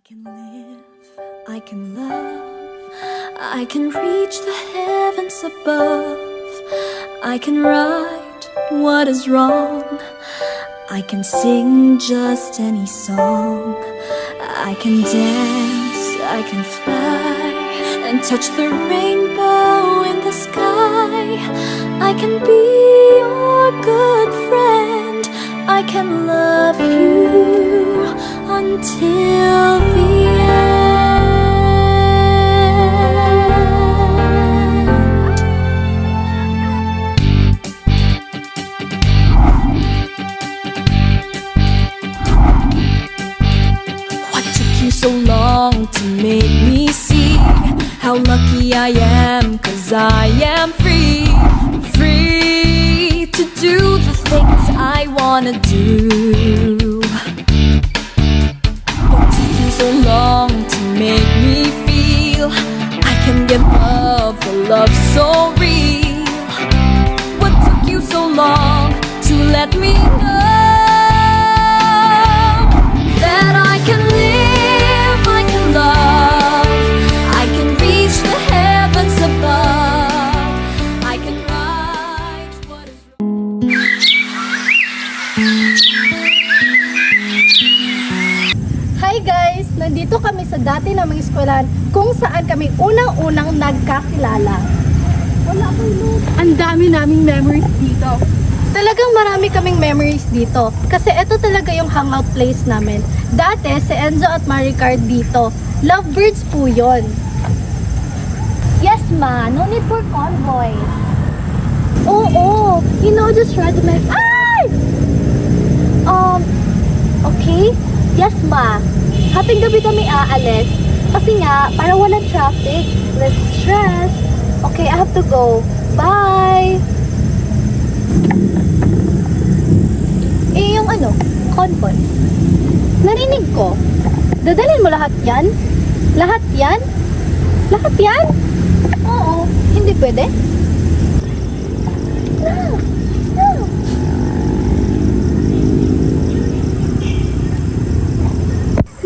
can live, I can love, I can reach the heavens above. I can right what is wrong, I can sing just any song. I can dance, I can fly, and touch the rainbow in the sky. I can be your good friend, I can love you until the end. What took you so long to make me see how lucky I am? 'Cause I am free, free to do the things I wanna do. What took you so long to make me feel I can give love, the love so real? What took you so long to let me know that I can live, I can love, I can reach the heavens above, I can write what is Hi guys! Nandito kami sa dati naming eskwelahan kung saan kami unang-unang nagkakilala. Wala akong load. Ang dami naming memories dito. Talagang marami kaming memories dito. Kasi ito talaga yung hangout place namin. Dati, si Enzo at Maricar dito. Lovebirds po yun. Yes ma, no need for convoys. Oo, you know, just read my... Ay! Okay? Yes ma. Hating gabi kami aalis. Kasi nga, para walang traffic. Less stress. Okay, I have to go. Bye! Eh, yung convoys. Narinig ko. Dadalhin mo lahat yan? Lahat yan? Lahat yan? Oo. Hindi pwede? Snow! Snow!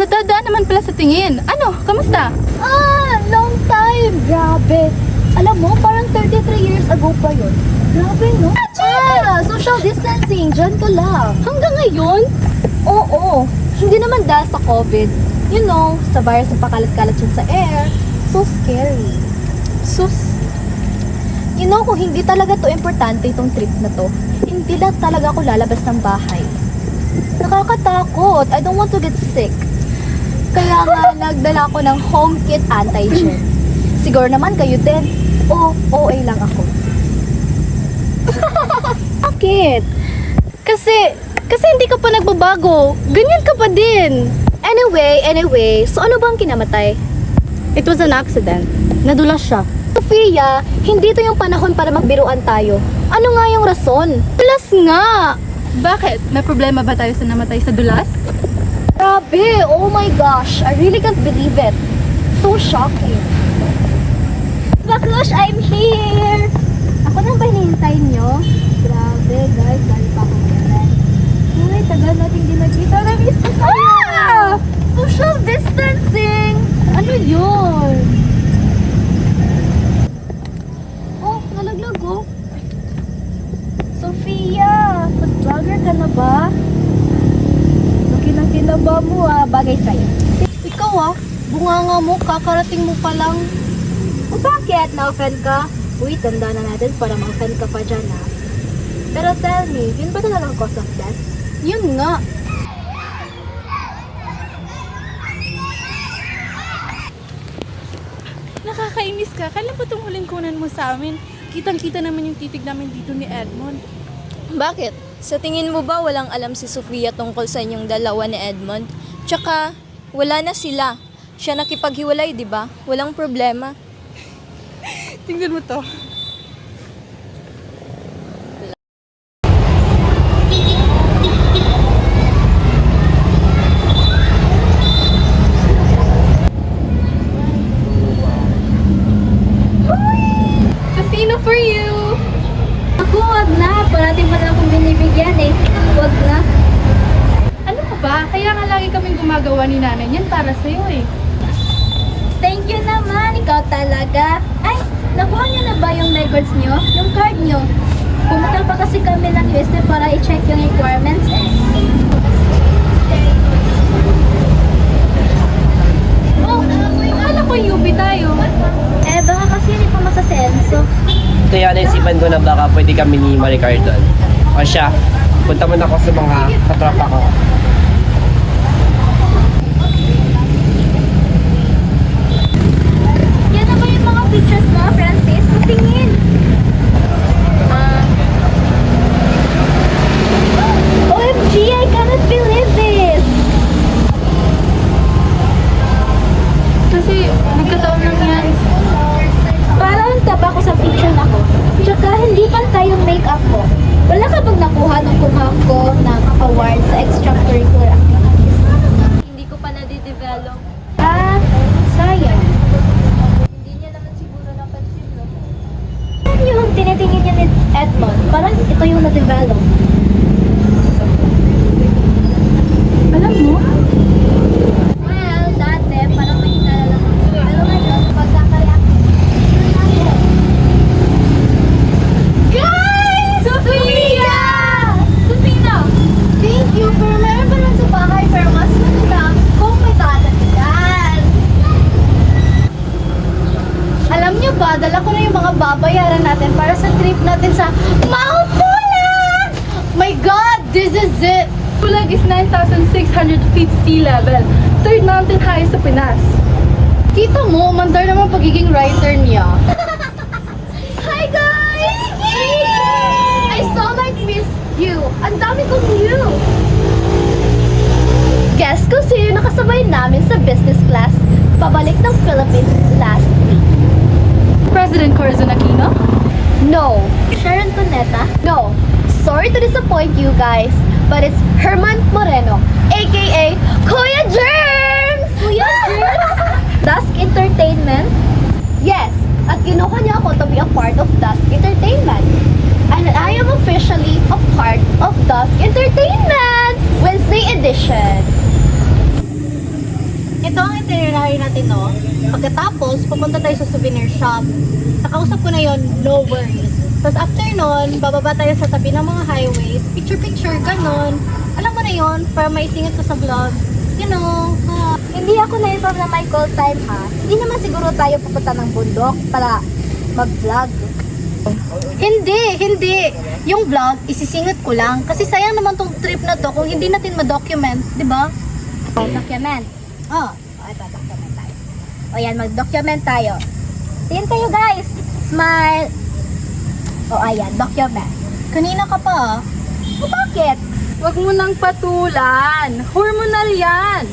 Nadadaan naman pala sa tingin. Ano? Kamusta? Long time! Grabe! Alam mo, parang 33 years ago pa yun. Grabe, no? Social distancing. Diyan ka lang. Hanggang ngayon? Oo. Hindi naman dahil sa COVID. You know, sa virus na pakalat-kalat yun sa air. So scary. Sus. You know, kung hindi talaga to importante itong trip na to, hindi lang talaga ako lalabas ng bahay. Nakakatakot. I don't want to get sick. Kaya nga, nagdala ko ng home kit anti-germ. Siguro naman kayo din. OA lang ako. Bakit? Kasi hindi ka pa nagbabago. Ganyan ka pa din. Anyway, so ano bang kinamatay? It was an accident. Nadulas siya. Sofia, hindi to yung panahon para magbiruan tayo. Ano nga yung rason? Dulas nga! Bakit? May problema ba tayo sa namatay sa dulas? Grabe! Oh my gosh! I really can't believe it. So shocking. Bakush, I'm here! Ako nang ba hinihintay nyo? Grabe guys, dahil pa akong ganyan. Uy, tagal natin di nagkita. Na-miss ko kayo! Social distancing! Ano yun? Oh, nalaglag ko. Sofia, food vlogger ka na ba? Laki ng tinaba mo bagay sa'yo. Ikaw bunganga mo, kakarating mo pa lang. O bakit? Na-offend ka? Uy, tanda na natin para ma-offend ka pa dyan Pero tell me, yun ba talagang cause of death? Yun nga. Nakakainis ka. Kailan pa itong huling kunan mo sa amin? Kitang-kita naman yung titig namin dito ni Edmond. Bakit? Sa tingin mo ba walang alam si Sofia tungkol sa inyong dalawa ni Edmond? Tsaka, wala na sila. Siya nakipaghiwalay, di ba? Walang problema. Tingnan mo to. Casino for you! Ako, wag na. Parating pa na akong binibigyan Wag na. Ano ka ba? Kaya nga lagi kaming gumagawa ni nanay yan para sa'yo eh. Thank you naman, ikaw talaga. Ay, nakuha niyo na ba yung records niyo? Yung card niyo? Pumunta pa kasi kami ng UST para i-check yung requirements eh. Oh, akala ko UP tayo. Eh, baka kasi hindi pa masasenso. Kaya naisipan ko na baka pwede kami ni Maricar doon. O siya, punta muna ako sa mga katropa ko. Yan na ba yung mga pictures mo, Francis? Patingin! OMG, I cannot believe this! Kasi nagkataon lang yan. Parang taba ko sa picture na ko. Tsaka hindi pantay yung makeup ko. Wala ka bang nakuha nung kuha ko ng award sa extracurricular activities? Hindi ko pa nade-develop. Ah, sayang. Hindi niya naman siguro napansin, no? Ano yung tinitingin niya ni Edmond? Parang ito yung na-develop. Alam mo, Well, dati parang may hinala lang ako. Pero ngayon, pagkakayak. Guys! Sophia! Susina! Thank you, pero meron pa lang sa bahay, pero mas maganda kung may dadagdagan. Alam niyo ba, dala ko na yung mga babayaran natin para sa trip natin sa Mount Pulag! My God! This is it! Pulag is 9,600 feet sea level. Third mountain highest sa Pinas. Kita mo, mandar naman pagiging writer niya. Hi guys! I so like miss you. Ang dami kong news. Guess kung sino yung nakasabay namin sa business class pabalik ng Philippines last week. President Corazon Aquino? No. Sharon Cuneta? No. Sorry to disappoint you guys, but it's Herman Moreno, aka Kuya Germs! Kuya Germs? Dusk Entertainment? Yes, at kinuha niya ako to be a part of Dusk Entertainment. And I am officially a part of Dusk Entertainment! Wednesday edition. Ito ang itinerary natin, no? Pagkatapos, pupunta tayo sa souvenir shop. Nakausap ko na yon, no worries. Tapos after nun, bababa tayo sa tabi ng mga highways, picture-picture, ganon. Alam mo na yon, para maisingit ko sa vlog. You know, Hindi ako na-inform na may call time ha. Hindi naman siguro tayo pupunta ng bundok para mag-vlog. Hindi. Yung vlog, isisingit ko lang. Kasi sayang naman tong trip na to kung hindi natin ma-document, di ba? Document. Oh, Ito, document tayo. O yan, mag-document tayo. Tingin kayo guys. Smile. O ayan, document. kanina ka pa, O bakit? Huwag mo nang patulan. Hormonal yan.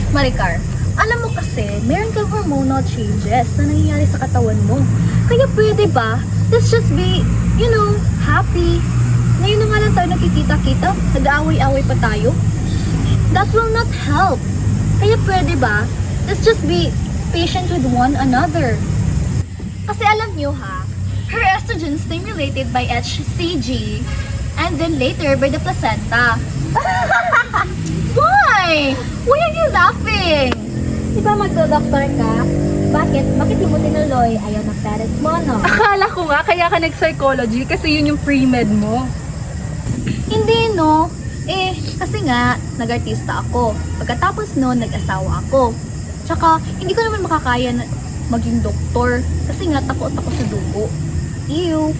Maricar, alam mo kasi, meron kang hormonal changes na nangyayari sa katawan mo. Kaya pwede ba, let's just be, happy. Ngayon na nga lang tayo nakikita-kita, nag-aaway-aaway pa tayo. That will not help. Kaya pwede ba, let's just be patient with one another. Kasi alam nyo ha, her estrogen stimulated by HCG and then later by the placenta. Why? Why are you laughing? Di ba magdo-doktor ka? Bakit? Bakit di mo tinuloy? Ayaw ng parents mo, no? Akala ko nga kaya ka nag-psychology kasi yun yung pre-med mo. Hindi, no? Kasi nga, nag-artista ako. Pagkatapos noon, nag-asawa ako. Tsaka, hindi ko naman makakaya na maging doktor. Kasi nga, takot ako sa dugo. Ew.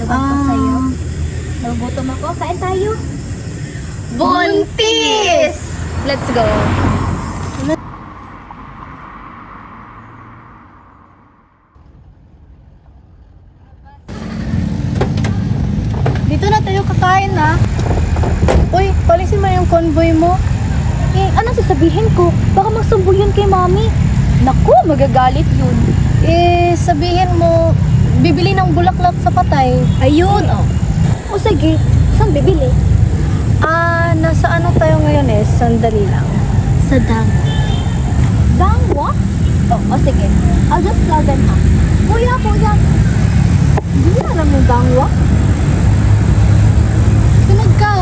Ewan ko sa'yo. Nagugutom ako. Kain tayo. buntis! Let's go. Dito na tayo kakain na. Uy, palisin mo yung convoy mo. Ano sasabihin ko? Baka magsumbong yun kay mami. Naku, magagalit yun. Sabihin mo, bibili ng bulaklak sa patay. Ayun, oh. O sige, saan bibili? Nasa ano tayo ngayon sandali lang. Sa Dangwa? O sige. I'll just tell them ha. Kuya. Hindi na alam yung Dangwa. Sunod ka.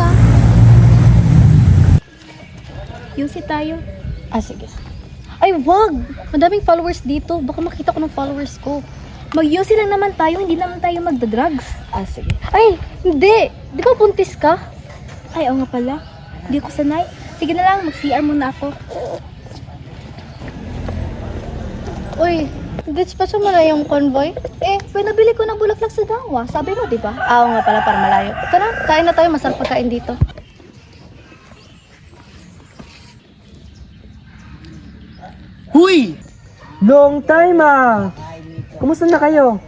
Yusi tayo. Sige. Ay, wag! Madaming followers dito. Baka makita ko ng followers ko. Mag-yusi lang naman tayo, hindi naman tayo magda-drugs. Sige. Ay, hindi! Di ba buntis ka? Ay, oo nga pala. Hindi ko sanay. Sige na lang, mag-CR muna ako. Uy, dispatch mo na yung convoy? Pinabili ko ng bulaklak sa Dangwa. Sabi mo, di ba? Oo nga pala, para malayo. Tara, kain na tayo. Masarap pagkain dito. Huy! Long time ah! Kumusta na kayo?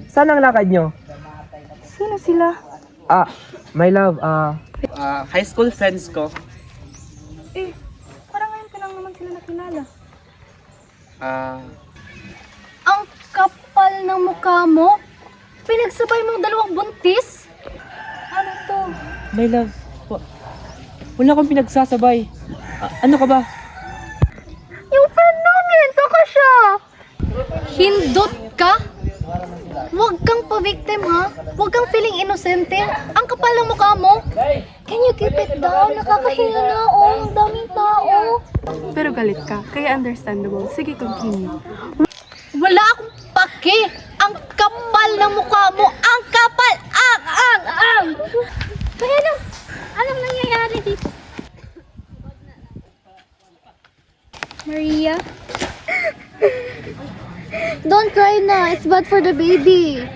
Saan ang lakad nyo? Sino sila? My love, high school friends ko. Parang ngayon ko lang naman sila nakilala. Ang kapal ng mukha mo. Pinagsabay mong dalawang buntis. Ano to? My love, wala akong pinagsasabay. Ano ka ba? Yung friend namin, saka siya. Hindot ka? Huwag kang pa-victim, ha? Huwag kang feeling inosente. Ang kapal ng mukha mo. Can you keep it down? Nakakahinga na, oh. Ang daming tao. Pero galit ka, kaya understandable. Sige, continue. Wala akong pake. Ang kapal ng mukha mo. Ang kapal. Ang. Kaya lang, anong nangyayari dito? Maria? Don't cry na. It's bad for the baby.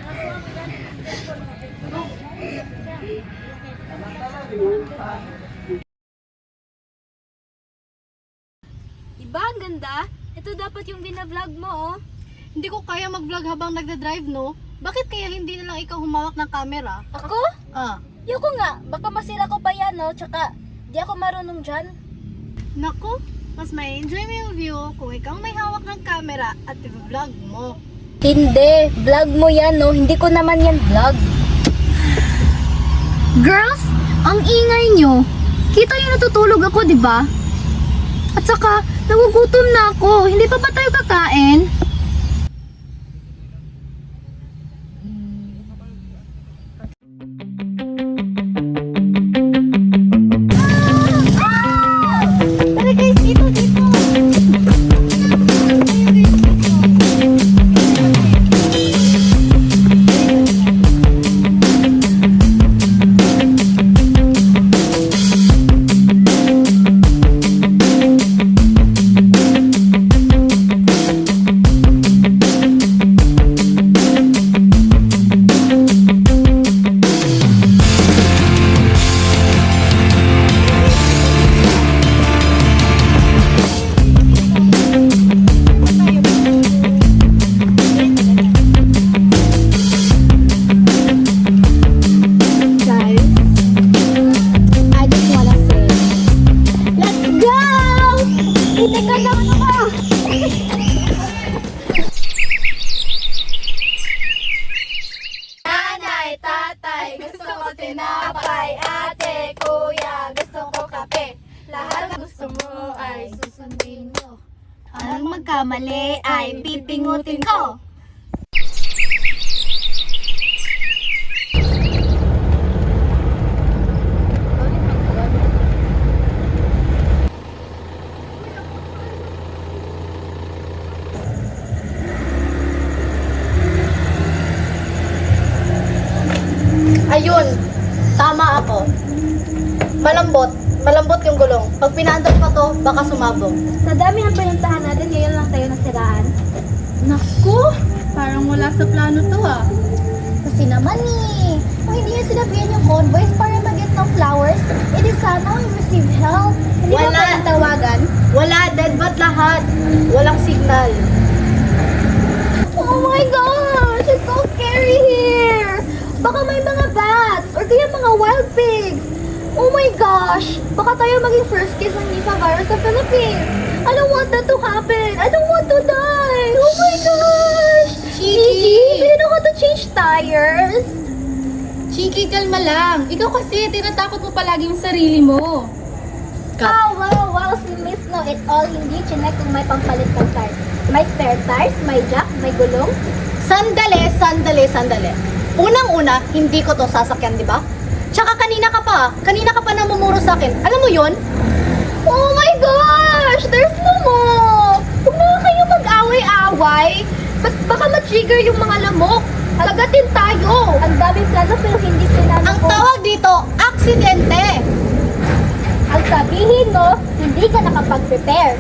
Diba ang ganda? Ito dapat yung binavlog mo, oh. Hindi ko kaya mag-vlog habang nagda-drive, no? Bakit kaya hindi na lang ikaw humawak ng camera? Ako? Ah. Yoko nga, baka masira ko pa yan, no? Tsaka, di ako marunong dyan. Naku, mas may enjoy mo yung view kung ikaw may hawak ng camera at i-vlog mo. Hindi, vlog mo yan, no? Hindi ko naman yan vlog. Girls, ang ingay nyo. Kita yung natutulog ako, di ba? At saka, nagugutom na ako. Hindi pa ba tayo kakain? Tara guys, dito. Ang magkamali ay pipingutin ko. Ayun, tama ako. Malambot yung gulong. Pag pinaandar pa to, baka sumabog. Sa dami ng pinuntahan natin, ngayon lang tayo nasiraan. Naku, parang wala sa plano to ah. Kasi naman kung hindi niya sinabihan yung convoys para mag-get ng flowers, edi sana we receive help. Hindi ba Wala. pwedeng tawagan? Wala, dead bat lahat. Walang signal. Oh my gosh! It's so scary here! Baka may mga bats or kaya mga wild pigs. Oh my gosh! Baka tayo maging first case ng Nipah virus sa Philippines. I don't want that to happen. I don't want to die. Oh my gosh! Chiki, do you know how to change tires? Chiki, kalma lang. Ikaw kasi, tinatakot mo palagi yung sarili mo. Wow, si Miss Know It All, hindi chinek kung may pampalit ng tires. May spare tires, may jack, may gulong. Sandali. Unang-una, hindi ko to sasakyan, di ba? Tsaka kanina ka pa namumuro sa akin. Alam mo yon? Oh my gosh! There's Momo! Huwag na kayo mag-away-away. Baka ma-trigger yung mga lamok. Kagatin tayo. Ang daming plano pero hindi plano Ang tawag dito, aksidente. Ang sabihin mo, hindi ka nakapag-prepare.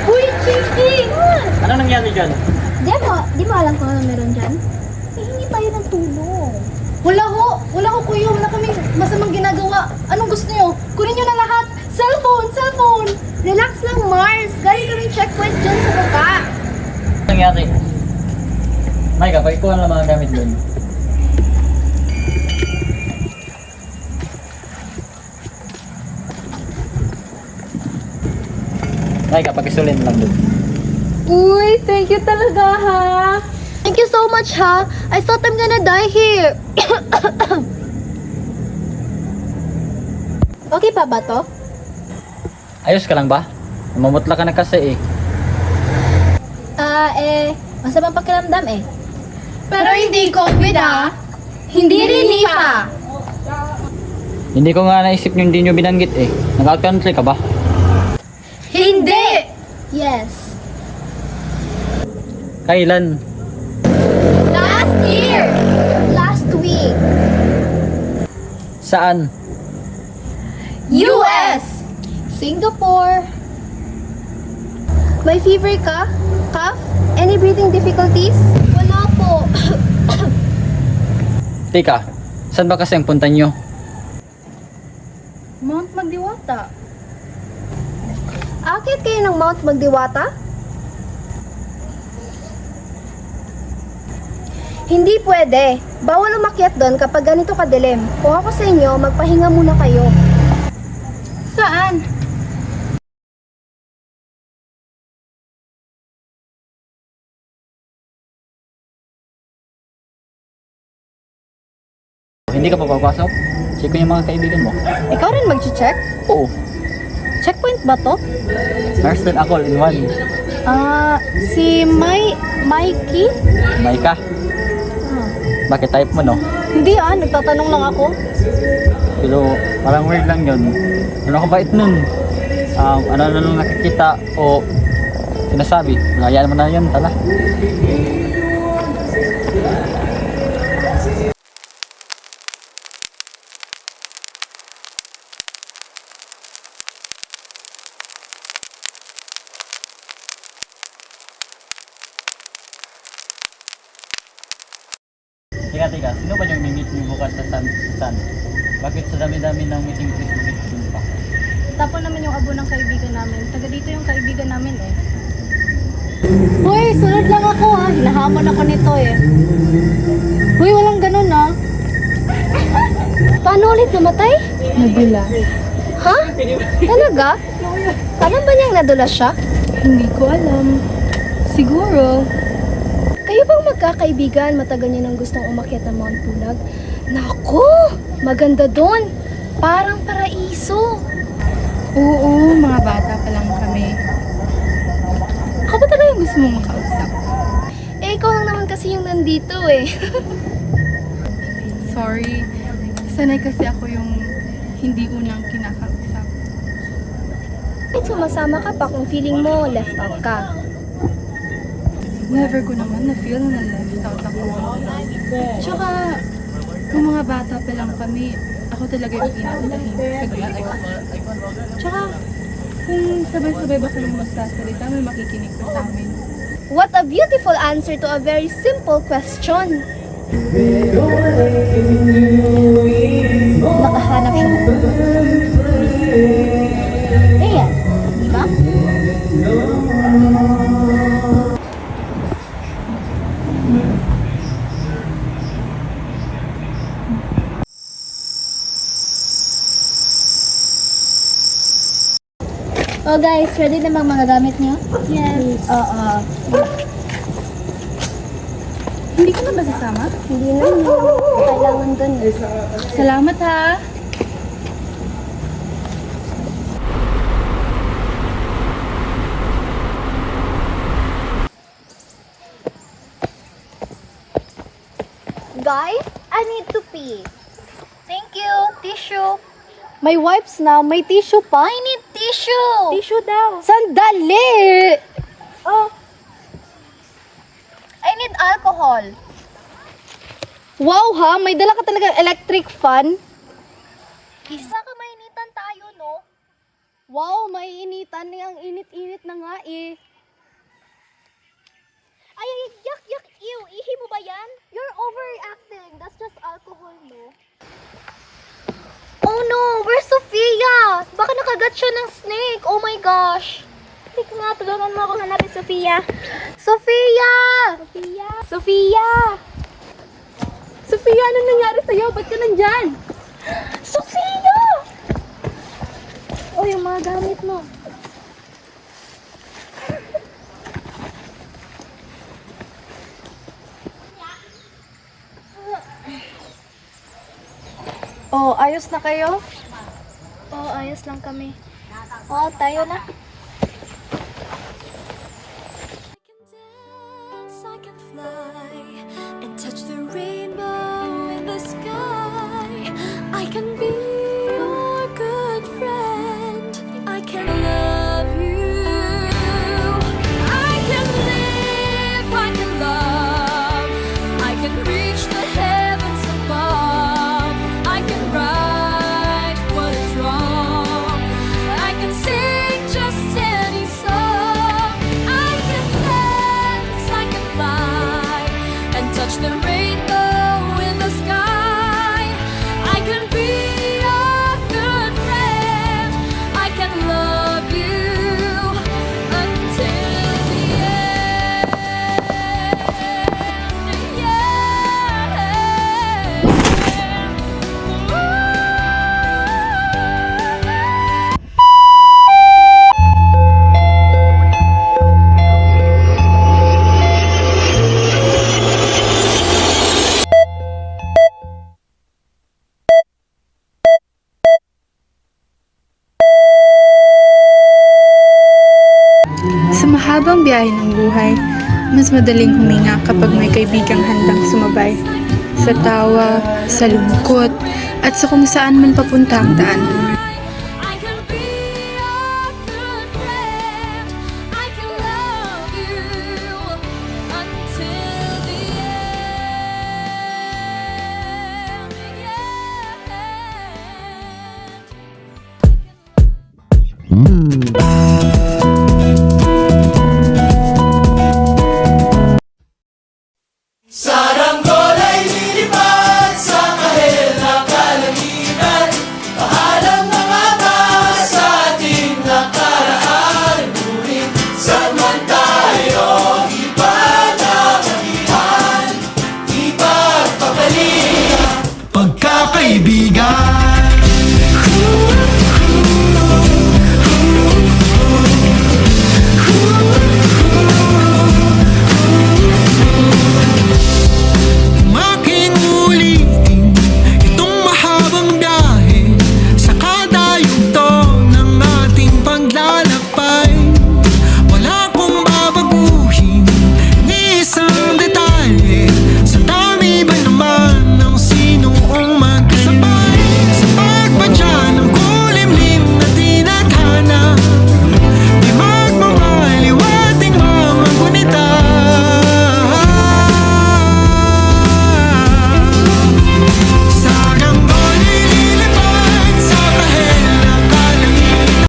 Uy, Chichi! Ano nangyari dyan? Di mo alam kung ano meron dyan? Hihingi tayo ng tulong. Wala ho kuya, wala kaming masamang ginagawa. Anong gusto niyo? Kunin niyo na lahat. Cellphone! Relax lang, Mars. Galing kaming checkpoint dyan sa baba. Ano nangyari? Mike, pakikuha lang mga gamit doon. Mike, pakisulin lang doon. Uy, thank you talaga, ha? Thank you so much, ha? I thought I'm gonna die here. Okay pa ba to? Ayos ka lang ba? Namamutla ka na kasi eh. Masamang pakiramdam eh. Pero hindi COVID Hindi rin Nifa. Hindi ko nga naisip yung hindi nyo binanggit eh. Nag-out-country ka ba? Hindi! Yes. Kailan? Last year! Last week. Saan? US! Singapore. May fever ka? Cough? Any breathing difficulties? Wala po. Teka, saan ba kasi ang punta nyo? Mount Magdiwata. Akit kayo ng Mount Magdiwata? Hindi pwede. Bawal umakyat doon kapag ganito kadilim. Kung ako sa inyo, magpahinga muna kayo. Saan? Hindi ka pa papasok? Check ko yung mga kaibigan mo. Ikaw rin mag-check? Oo. Checkpoint ba to? Nurse din ako in one. Si Mikey? May ka? Bakit type mo no? Hindi nagtatanong lang ako. Pero parang weird lang yun. Ano ka bait nun? Ano na lang nakikita o sinasabi. Hayaan mo na yun, tala. Teka, sino ba yung meet niyo bukas sa San? Bakit sa dami-dami ng meeting place mag-meeting pa? Tapon namin yung abo ng kaibigan namin. Taga dito yung kaibigan namin eh. Hoy, sunod lang ako hinahamon ako nito eh. Hoy, walang ganun Paano ulit namatay? Nadulas. Ha? Talaga? Tama ba niyang nadulas siya? Hindi ko alam. Siguro. Kayo bang magkakaibigan matagal niyo nang gustong umakyat ng Mount Pulag? Naku! Maganda doon! Parang paraiso! Oo, mga bata pa lang kami. Ako ba talaga yung gusto mong makausap? Ikaw lang naman kasi yung nandito eh. Sorry. Sanay kasi ako yung hindi unang kinakausap. Kahit sumasama ka pa kung feeling mo left out ka. Never ko naman na-feel na left out ako. Tsaka, nung mga bata pa lang kami, ako talaga yung pinakatahimik sa grupo. Tsaka, kung sabay-sabay ba kami magsasalita, may makikinig pa sa amin. What a beautiful answer to a very simple question. Nakahanap siya ng Ayan, di ba? Oh guys, ready na mga gamit niyo? Yes. Oo. Hindi ka na ba sasama? Hindi na kailangan dun eh. Salamat ha! Guys, I need to pee. tissue. May wipes na, may tissue pa. I need tissue. Tissue daw. Sandali! Oh. I need alcohol. Wow ha, may dala ka talaga electric fan. Baka mainitan tayo, no? Wow, maiinitan. Ang init-init na nga eh. Ay, yak, yak, ew. Ihi mo ba yan? You're overreacting. That's just alcohol, no? Oh no, where's Sophia? Baka nakagat siya ng snake. Oh my gosh. Hindi nga, tulungan mo ako hanapin, Sofia. Sophia! Sofia! Sofia! Sofia, ano nangyari sa'yo? Ba't ka nandyan? Sophia! Oh, yung mga gamit mo. Oh, ayos na kayo? Oo, ayos lang kami. Oh, tayo na. I can fly and touch the rainbow in the sky. I can be your good friend. I can love you. I can live, I can love. I can reach the heavens above. I can right what is wrong. I can sing just any song. I can dance, I can fly and touch the rainbow in the sky. I can be your good friend. I can love you until the end. Sa mahabang biyahe ng buhay, mas madaling huminga kapag may kaibigang handang sumabay. Sa tawa, sa lungkot, at sa kung saan man papunta ang daan. I can be your good friend. I can love you until the end. Yeah.